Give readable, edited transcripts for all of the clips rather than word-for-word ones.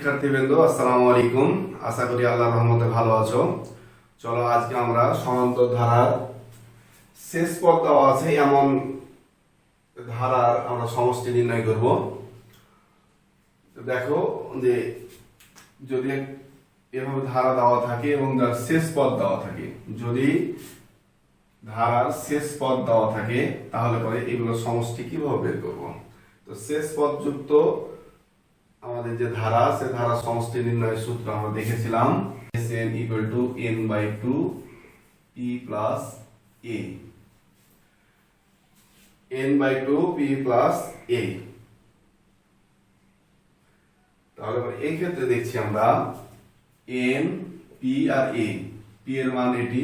শিক্ষার্থীবৃন্দ, আসসালামু আলাইকুম। আশা করি আল্লাহর রহমতে ভালো আছো। চলো আজকে আমরা সমান্তর ধারার শেষ পদ দেওয়া আছে এমন ধারার আমরা সমষ্টি নির্ণয় করব। দেখো যে যদি এভাবে ধারা দেওয়া থাকে এবং তার শেষ পদ দেওয়া থাকে, যদি ধারার শেষ পদ দেওয়া থাকে তাহলে পরে এগুলো সমষ্টি কিভাবে বের করব। তো শেষ পদ যুক্ত আমাদের যে ধারা, সে ধারা সমষ্টি নির্ণয়ের সূত্র আমরা দেখেছিলাম, n equal to n/2 p plus a, n/2 p plus a। তাহলে এই ক্ষেত্রে দেখছি আমরা n, p R a, p এর মান এটি,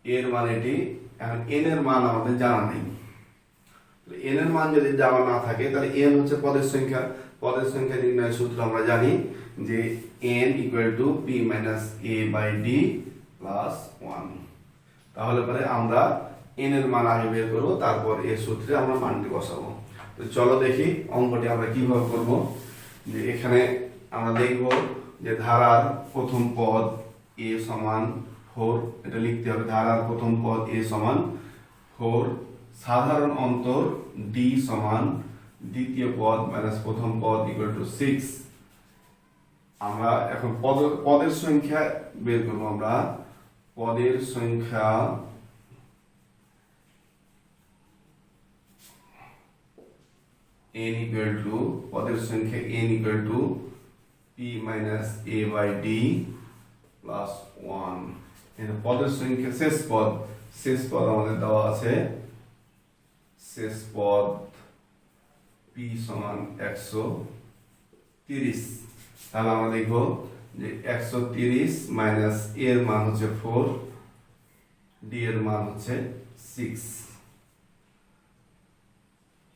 a এর মান এটি। এখন n এর মান আমাদের জানা নেই। n এর মান যদি জানা না থাকে তাহলে n হচ্ছে পদের সংখ্যা। পদের সংখ্যা নির্ণয়ের সূত্র আমরা জানি যে n equal to p minus a by d plus 1। তাহলে পরে আমরা n এর মান আগে বের করব, তারপর এর সূত্রে আমরা মানটি বসাবো। তো চলো দেখি অঙ্কটি আমরা কিভাবে করব। যে এখানে আমরা দেখব যে ধারার প্রথম পদ a সমান 4, এটা লিখতে হবে। ধারার প্রথম পদ a সমান 4, সাধারণ অন্তর d সমান দ্বিতীয় পদ মাইনাস প্রথম পদ ইকুয়াল টু 6। আমরা এখন পদের সংখ্যা বের করব। আমরা পদের সংখ্যা n equal to পদের সংখ্যা n equal to p minus a by d plus 1। এখানে পদের সংখ্যা শেষ পদ আমাদের দেওয়া আছে। শেষ পদ p সমান 130। তাহলে আমরা দেখব যে 130 মাইনাস a এর মান হচ্ছে 4, d এর মান হচ্ছে 6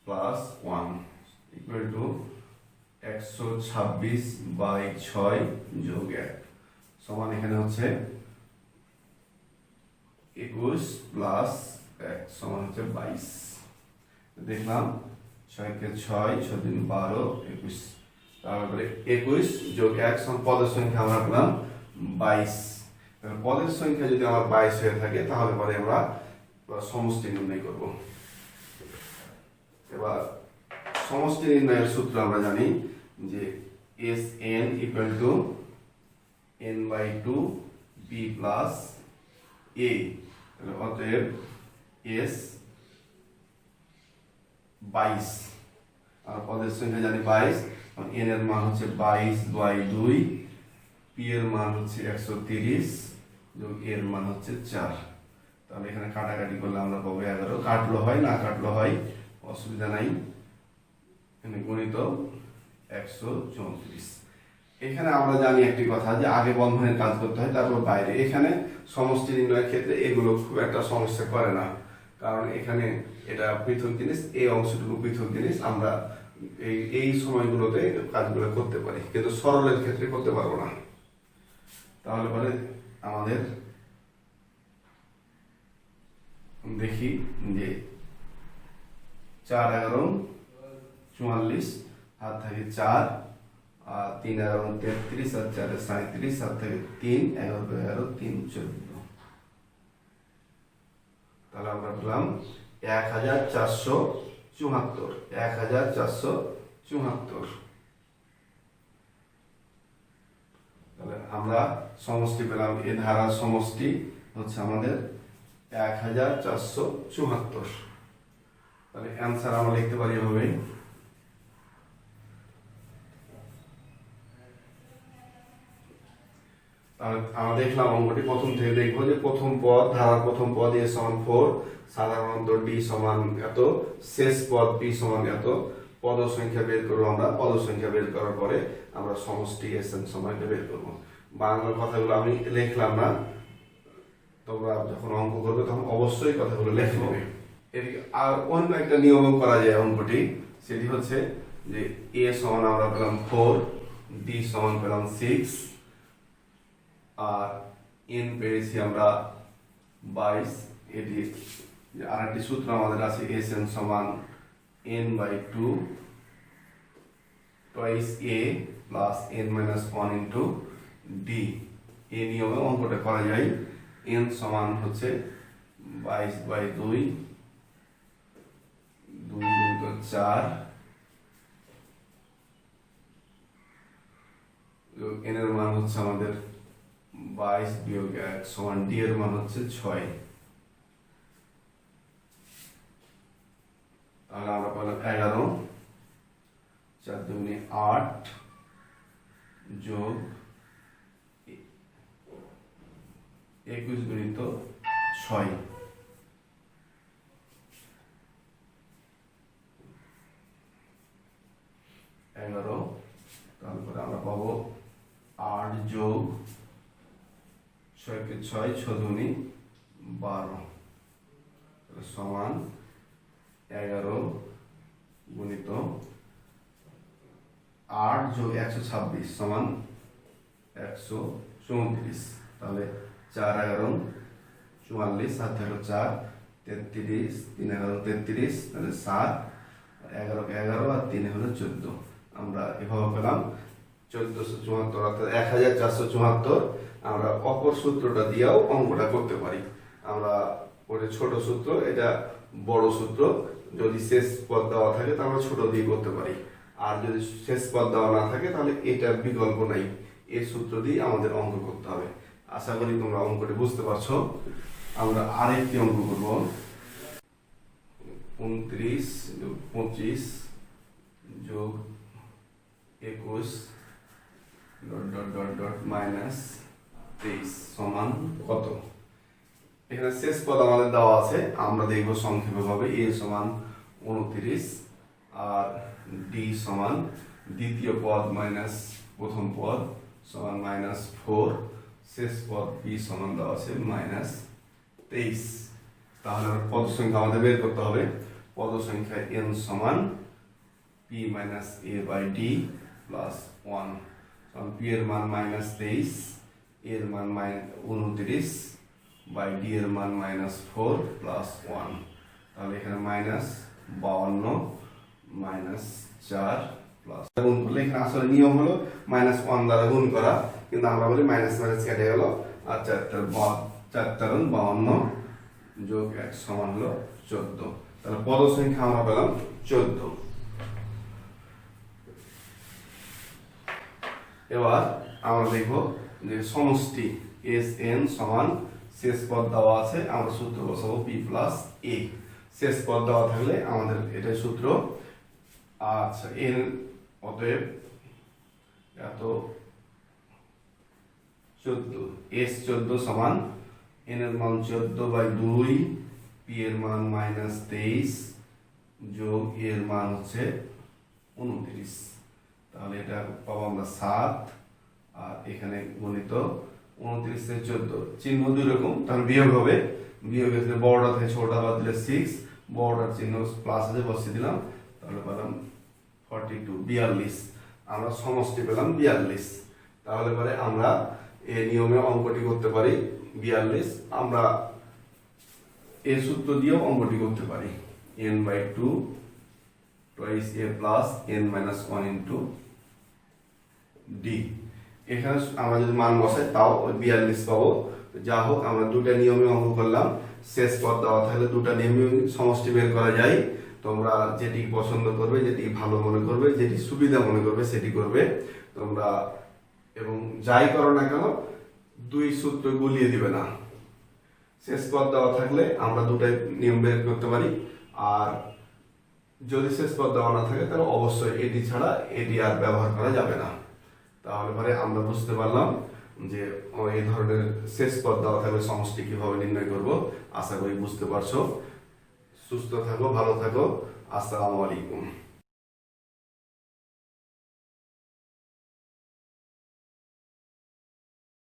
প্লাস 1 ইকুয়াল টু 126 বাই 6 যোগ 1 সমান এখানে হচ্ছে 21 প্লাস 1 সমান হচ্ছে 22। দেখলাম 6 কে 6, 6 দিন 12, 21। তারপরে 21 যোগ 1 সমান পদের সংখ্যা আমরা পেলাম 22। পদের সংখ্যা যদি আমার 22 হয়ে থাকে তাহলে পরে আমরা সমষ্টি নির্ণয় করব। এবার সমষ্টি নির্ণয়ের সূত্র আমরা জানি যে Sn equal to n/2 p plus a। অতএব S 22, আর পদের সংখ্যা জানি 22, n এর মান হচ্ছে 22/2, p এর মান হচ্ছে 130 যোগ a এর মান হচ্ছে 4। তাহলে এখানে কাটাকাটি করলে আমরা পাবো 11। কাটলো হয় না কাটলো হয়, অসুবিধা নাই। এখানে গণিত 134। এখানে আমরা জানি একটি কথা যে আগে বন্ধনের কাজ করতে হয় তারপর বাইরে। এখানে সমষ্টি নির্ণয়ের ক্ষেত্রে এগুলো খুব একটা সমস্যা করে না, কারণ এখানে এটা পৃথক জিনিস, এই অংশটুকু পৃথক জিনিস। আমরা এই সময়গুলোতে কাজগুলো করতে পারি, কিন্তু সরলের ক্ষেত্রে করতে পারবো না। তাহলে পরে আমাদের দেখি যে 4 11 44, হাত থাকে 4, আর 3 11 33, আর 4 37, হাত থাকে 3 11 11 3 14। তাহলে আমরা পেলাম 1474। 1474। তাহলে আমরা সমষ্টি পেলাম, এই ধারার সমষ্টি হচ্ছে আমাদের 1474। তাহলে অ্যান্সার আমরা লিখতে পারি এভাবে। আমরা দেখলাম অঙ্কটি প্রথম থেকে দেখবো যে প্রথম পদ, ধারার প্রথম পদ a সমান 4, সাধারণ অন্তর d সমান এত, শেষ পদ p সমান এত। পদ সংখ্যা বের করবো আমরা। পদ সংখ্যা বের করার পরে আমরা সমষ্টি Sn সময়টা বের করবো। বাংলার কথাগুলো আমি লিখলাম না, তোমরা যখন অঙ্ক করবে তখন অবশ্যই কথাগুলো লিখে নেবে। এদিকে আর অন্য একটা নিয়ম করা যায় অঙ্কটি, সেটি হচ্ছে যে a সমান আমরা পেলাম 4, d সমান পেলাম 6, আর n পেয়েছি আমরা 22। এটি আর একটি সূত্র আমাদের আছে, Sn সমান n/2 twice a plus n minus one into D. এই নিয়মে অঙ্কটা করা যায়। n সমান হচ্ছে 22/2, 2 × 4, n এর মান হচ্ছে আমাদের 22 বিয়োগ 1 সমান d এর মান হচ্ছে 6। তাহলে আমরা পেলাম 11, 4 দুগুণে 8 যোগ 21 গুণিত 6। তারপরে আমরা পাবো 8 যোগ 6 কে 6, 6 দুগুণে 12 সমান 11 গুণিত 8 যোগ 126 সমান 134। তাহলে 4 11 44, 7 থাকলো 4, 33, 3 11 33, তাহলে 7, 11 কে 11 আর 3 হলো 14। আমরা এভাবে পেলাম 1474 অর্থাৎ 1474। আমরা অপর সূত্রটা দিয়েও অঙ্কটা করতে পারি। আমরা ওটা ছোট সূত্র, এটা বড় সূত্র। যদি শেষ পদ দেওয়া থাকে তাহলে আমরা ছোট দিয়ে করতে পারি, আর যদি শেষ পদ দেওয়া না থাকে তাহলে এটার বিকল্প নাই, এই সূত্র দিয়ে আমাদের অঙ্ক করতে হবে। আশা করি তোমরা অঙ্কটি বুঝতে পারছো। আমরা আরেকটি অঙ্ক করব। 29 যোগ 25 যোগ 21 dot dot dot dot minus 23 সমান কত? এখানে শেষ পদ আমাদের দেওয়া আছে, আমরা দেখব সংক্ষেপে ভাবে। a সমান 29 আর d সমান দ্বিতীয় পদ মাইনাস প্রথম পদ সমান -4, শেষ পদ b সমান দেওয়া আছে -23। তাহলে পদ সংখ্যা আমাদের বের করতে হবে। পদ সংখ্যা n সমান p minus a by d plus 1। কারণ p এর মান -23, এর মান -29 বাই d এর মান -4 প্লাস 1। তাহলে এখানে -52 -4 প্লাস গুণ করলে, এখানে আসলে নিয়ম হলো -1 দ্বারা গুণ করা, কিন্তু আমরা বলি মাইনাস মাইনাস কেটে গেল। আর 4 4 52 যোগ 1 সমান হলো 14। তাহলে পদ সংখ্যা আমরা পেলাম 14। এবার আমরা দেখব যে সমষ্টি Sn সমান শেষ পদ দেওয়া আছে, আমরা সূত্র বসাবো p প্লাস a। শেষ পদ দেওয়া থাকলে আমাদের এটাই সূত্র। আচ্ছা, n অতএব এত 14, S14 সমান n এর মান 14/2, p এর মান -23 যোগ এর মান হচ্ছে 29। তাহলে এটা পাবো আমরা 7, আর এখানে গণিত 29 থেকে 14, চিহ্ন দুই রকম, তাহলে বিয়োগ হবে। বিয়োগের ক্ষেত্রে বড়টা থেকে ছোটটা বাদ দিলে 6, বড়টার চিহ্ন প্লাস আছে বসিয়ে দিলাম, তাহলে পেলাম 42 42। আমরা সমষ্টি পেলাম 42। তাহলে পরে আমরা এই নিয়মে অঙ্কটি করতে পারি 42। আমরা এই সূত্র দিয়েও অঙ্কটি করতে পারি। n/2 twice a plus n minus 1 into d। এখানে আমরা যদি মান বসাই তাও 42 পাবো। যা হোক, আমরা দুটা নিয়মে অঙ্ক করলাম। শেষ পদ দেওয়া থাকলে দুটা নিয়মে সমষ্টি বের করা যায়। তোমরা যেটি পছন্দ করবে, যেটি ভালো মনে করবে, যেটি সুবিধা মনে করবে সেটি করবে তোমরা। এবং যাই করো না কেন, দুই সূত্র গুলিয়ে দিবে না। শেষ পদ দেওয়া থাকলে আমরা দুটাই নিয়ম বের করতে পারি, আর যদি শেষ পদ দেওয়া না থাকে তাহলে অবশ্যই এটি ছাড়া এটি আর ব্যবহার করা যাবে না। তাহলে পরে আমরা বুঝতে পারলাম যে এই ধরনের শেষ পদ দেওয়া থাকলে সমষ্টি কিভাবে নির্ণয় করব। আশা করি বুঝতে পারছো। সুস্থ থাকো, ভালো থাকো। আসসালামু আলাইকুম।